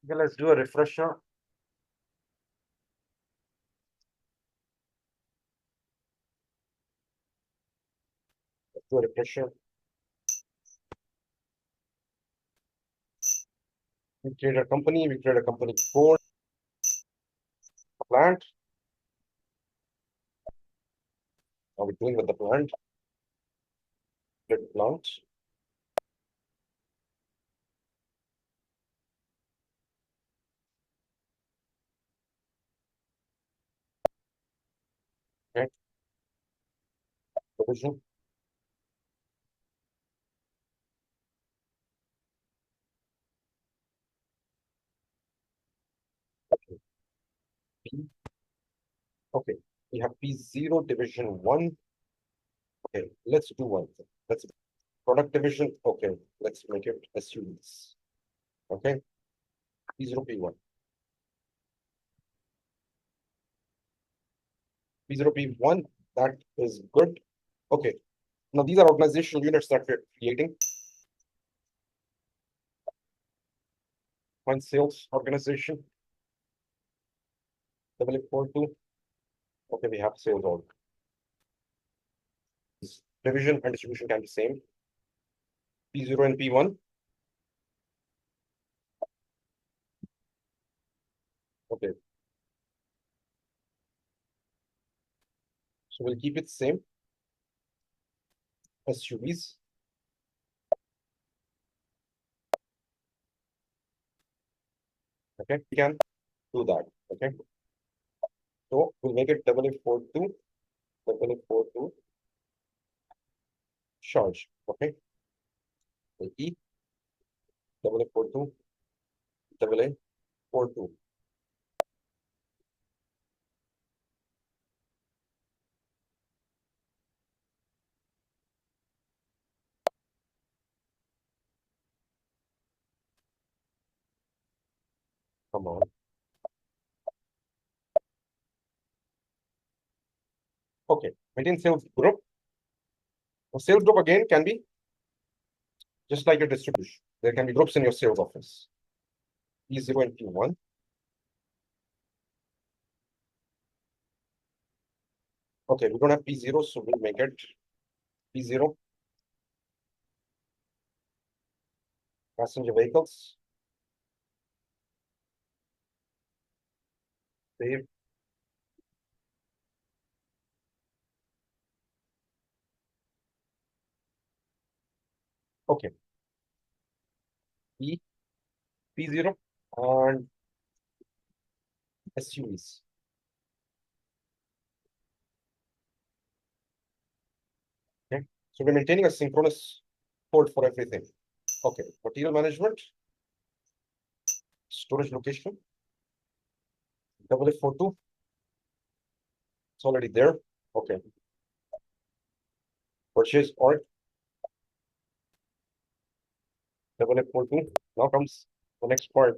Okay, let's do a refresher. Let's do a refresher. We create a company code, plant. How are we doing with the plant? Create plant. Okay. Provision. Okay. P. Okay. We have P0 division 1. Okay. Let's do one thing. Let's product division. Okay. Let's make it SUVs. Okay. P0, P1. P0, P1. That is good. Okay. Now these are organizational units that we're creating. Find sales organization. Double it 4 2. Okay, we have sales org. Division and distribution can be same. P0 and P1. Okay. So we'll keep it same. SUVs. Okay, we can do that. Okay. So we'll make it double A42, double A42 charge. Okay. So E, double A42, double A42. Come on. Okay. Maintain sales group. A sales group again can be just like your distribution. There can be groups in your sales office. P0 and P1. Okay, we don't have P0, so we'll make it P0. Passenger vehicles. Save. Okay. E, P0 and SUVs. Okay. So we're maintaining a synchronous code for everything. Okay. Material management, storage location, double F42. It's already there. Okay. Purchase org, double F42. Now comes the next part.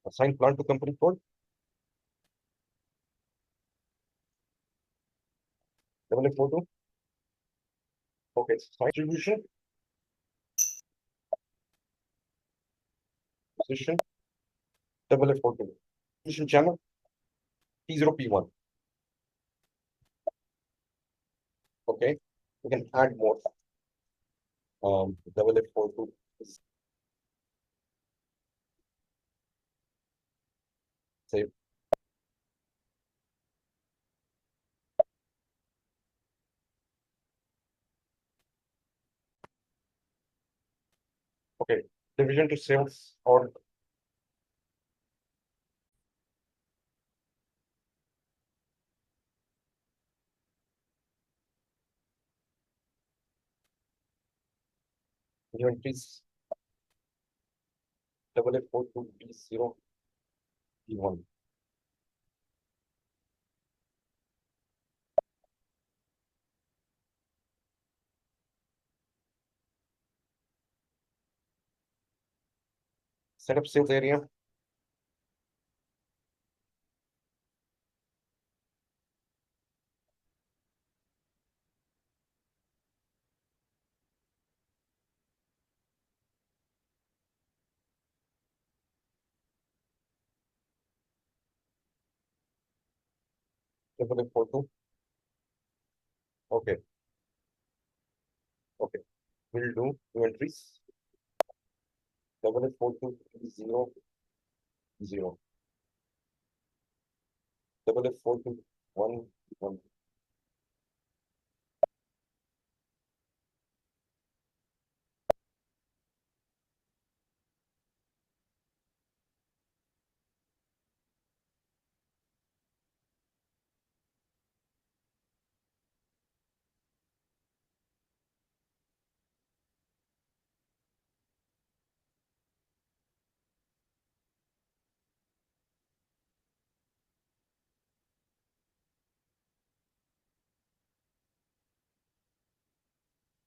Assign plant to company code, double F42. Okay. Site distribution, position, double F42. Distribution channel, P0, P1. Okay. We can add more. Double F42 is save. Okay. Division to sales or inventories, double F42 P0, P1. Set up sales area. Double F 42. Okay. Okay. We'll do two entries. Double F 42 0 0. Double F 42 1 1.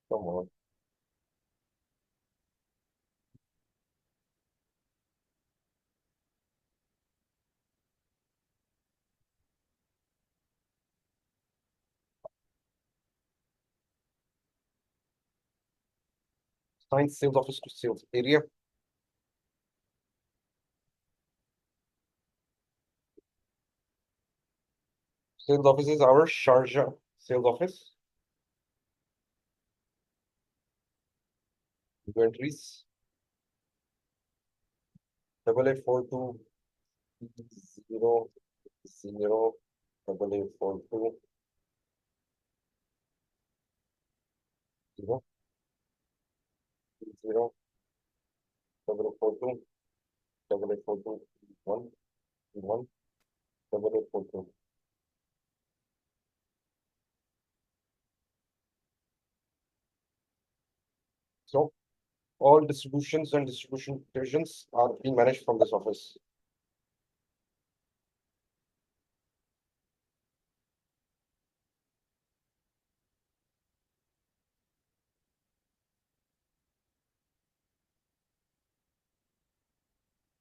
Come on. Assign sales office to sales area. Sales office is our Sharjah sales office. Two entries. Double F 42 0 0. Double F 42 0 0. Double F 42. Double F 42 1 1. Double F 42. So all distributions and distribution divisions are being managed from this office.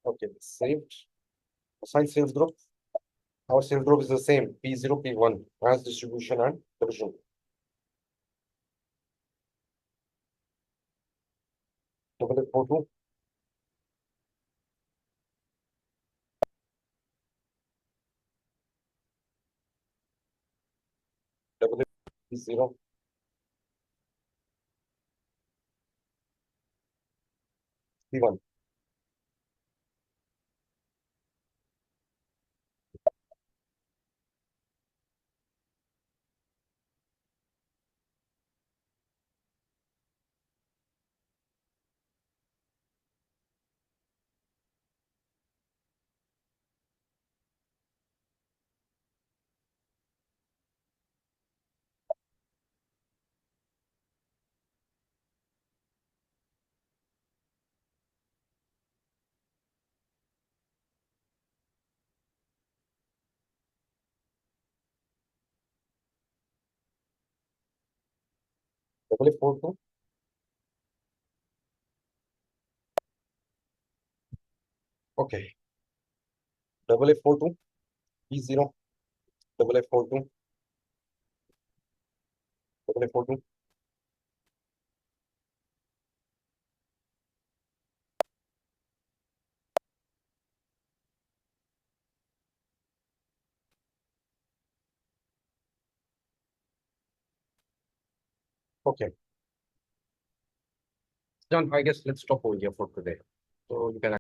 Okay, saved. Assign sales group. Our sales group is the same, P0, P1, as distribution and division. Double F 42. Double F P0. P1. Double F 42. Okay. Double F 42. P0. Double F 42. Double F 42. Okay. Done. I guess let's stop over here for today. So you can